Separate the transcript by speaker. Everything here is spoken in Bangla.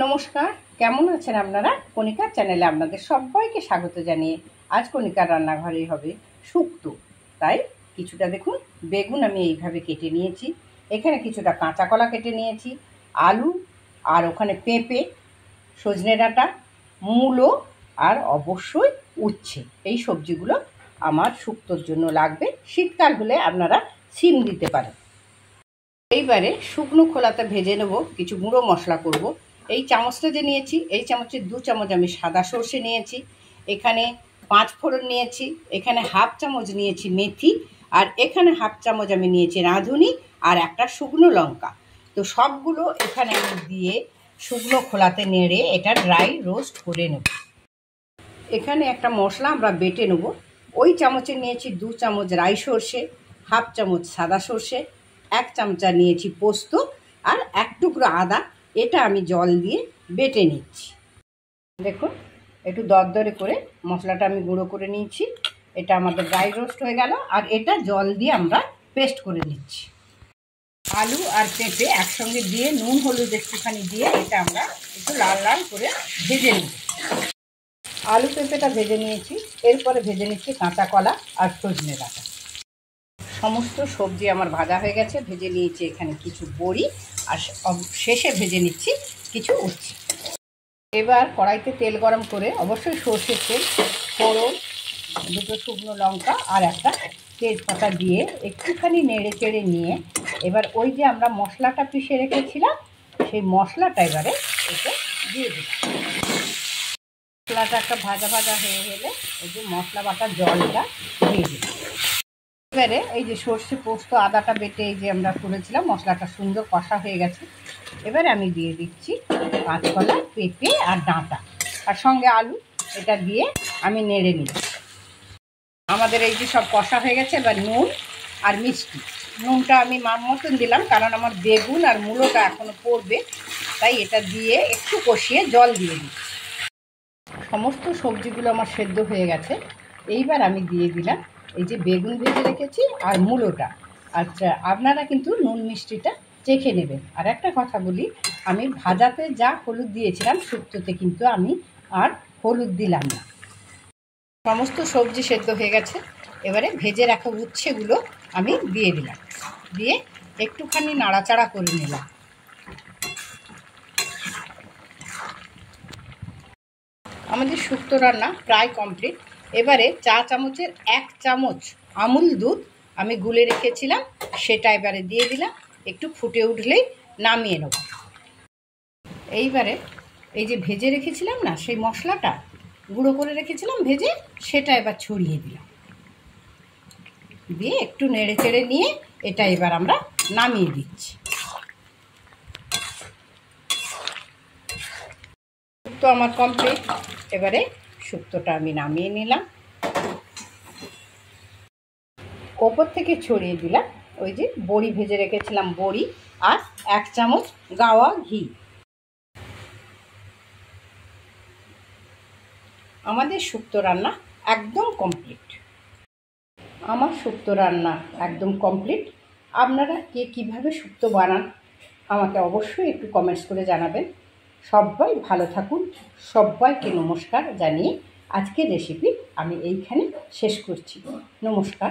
Speaker 1: নমস্কার, কেমন আছেন আপনারা? কণিকার চ্যানেলে আপনাদের সবাইকে স্বাগত জানিয়ে আজ কণিকার রান্নাঘরেই হবে শুক্তো। তাই কিছুটা দেখুন বেগুন আমি এইভাবে কেটে নিয়েছি, এখানে কিছুটা কাঁচা কলা কেটে নিয়েছি, আলু আর ওখানে পেঁপে, সজনে ডাঁটা, মূলো আর অবশ্যই উচ্ছে। এই সবজিগুলো আমার শুক্তোর জন্য লাগবে। শীতকাল হলে আপনারা সিম দিতে পারেন। এইবারে শুকনো খোলাতে ভেজে নেব, কিছু গুঁড়ো মশলা করব। এই চামচটা যে নিয়েছি, এই চামচের 2 চামচ আমি সাদা সর্ষে নিয়েছি, এখানে 5 ফোড়ন নিয়েছি, এখানে হাফ চামচ নিয়েছি মেথি, আর এখানে হাফ চামচ আমি নিয়েছি রাঁধুনি আর একটা শুকনো লঙ্কা। তো সবগুলো এখানে আমি দিয়ে শুকনো খোলাতে নেড়ে এটা ড্রাই রোস্ট করে নেব। এখানে একটা মশলা আমরা বেটে নেব। ওই চামচে নিয়েছি 2 চামচ রাই সর্ষে, হাফ চামচ সাদা সর্ষে, 1 চামচা নিয়েছি পোস্ত আর 1 টুকরো আদা। এটা আমি জল দিয়ে বেটে নিচ্ছি। দেখুন একটু দরদরে করে মশলাটা আমি গুঁড়ো করে নিয়েছি। এটা আমাদের ড্রাই রোস্ট হয়ে গেল, আর এটা জল দিয়ে আমরা পেস্ট করে নিচ্ছি। আলু আর পেঁপে একসঙ্গে দিয়ে নুন হলুদ একটুখানি দিয়ে এটা আমরা একটু লাল লাল করে ভেজে নিই। আলু পেঁপেটা ভেজে নিয়েছি, এরপরে ভেজে নিচ্ছি কাঁচা কলা আর সজনে ডাঁটা। সমস্ত সবজি আমার ভাজা হয়ে গেছে। ভেজে নিয়েছি এখানে কিছু বড়ি আর শেষে ভেজে নিচ্ছি কিছু উচ্ছে। এবার কড়াইতে তেল গরম করে, অবশ্যই সর্ষের তেল, ফোড়ন, 2টো শুকনো লঙ্কা আর একটা তেজপাতা দিয়ে একটুখানি নেড়ে চেড়ে নিয়ে এবার ওই যে আমরা মশলাটা পিষে রেখেছিলাম সেই মশলাটা এবারে এতে দিয়ে দিই। মশলাটা একটা ভাজা ভাজা হয়ে গেলে এই যে মশলা বাটার জলটা দিয়ে দিই। এবারে এই যে সর্ষে পোস্ত আদাটা বেটে এই যে আমরা করেছিলাম, মশলাটা সুন্দর কষা হয়ে গেছে। এবারে আমি দিয়ে দিচ্ছি কাঁচকলা, পেঁপে আর ডাঁটা আর সঙ্গে আলু। এটা দিয়ে আমি নেড়ে নিচ্ছি। আমাদের এই যে সব কষা হয়ে গেছে। এবার নুন আর মিষ্টি, নুনটা আমি মাপ মতন দিলাম কারণ আমার বেগুন আর মূলোটা এখনও পড়বে, তাই এটা দিয়ে একটু কষিয়ে জল দিয়ে দিই। সমস্ত সবজিগুলো আমার সেদ্ধ হয়ে গেছে। এইবার আমি দিয়ে দিলাম এই যে বেগুন ভেজে রেখেছি আর মূলোটা। আচ্ছা, আপনারা কিন্তু নুন মিষ্টিটা চেখে নেবেন। আর একটা কথা বলি, আমি ভাজাতে যা হলুদ দিয়েছিলাম শুক্তোতে কিন্তু আমি আর হলুদ দিলাম না। সমস্ত সবজি সেদ্ধ হয়ে গেছে। এবারে ভেজে রাখা উচ্ছেগুলো আমি দিয়ে দিলাম, দিয়ে একটুখানি নাড়াচাড়া করে নিলাম। আমাদের শুক্তো রান্না প্রায় কমপ্লিট। এবারে চা চামচের 1 চামচ আমুল দুধ আমি গুলে রেখেছিলাম, সেটা এবারে দিয়ে দিলাম। একটু ফুটে উঠলেই নামিয়ে নেব। এইবারে এই যে ভেজে রেখেছিলাম না সেই মশলাটা, গুঁড়ো করে রেখেছিলাম ভেজে, সেটা এবার ছড়িয়ে দিলাম, দিয়ে একটু নেড়ে চেড়ে নিয়ে এটা এবার আমরা নামিয়ে দিচ্ছি। শুক্তো আমার কমপ্লিট। এবারে শুক্তোটা আমি নামিয়ে নিলাম, ওপর থেকে ছড়িয়ে দিলাম ওই যে বড়ি ভেজে রেখেছিলাম বড়ি আর 1 চামচ গাওয়া ঘি। আমাদের শুক্তো রান্না একদম কমপ্লিট। আমার শুক্তো রান্না একদম কমপ্লিট। আপনারা কে কীভাবে শুক্তো বানান আমাকে অবশ্যই একটু কমেন্টস করে জানাবেন। সবাই ভালো থাকুন। সবাইকে নমস্কার জানিয়ে আজকের রেসিপি আমি এইখানে শেষ করছি। নমস্কার।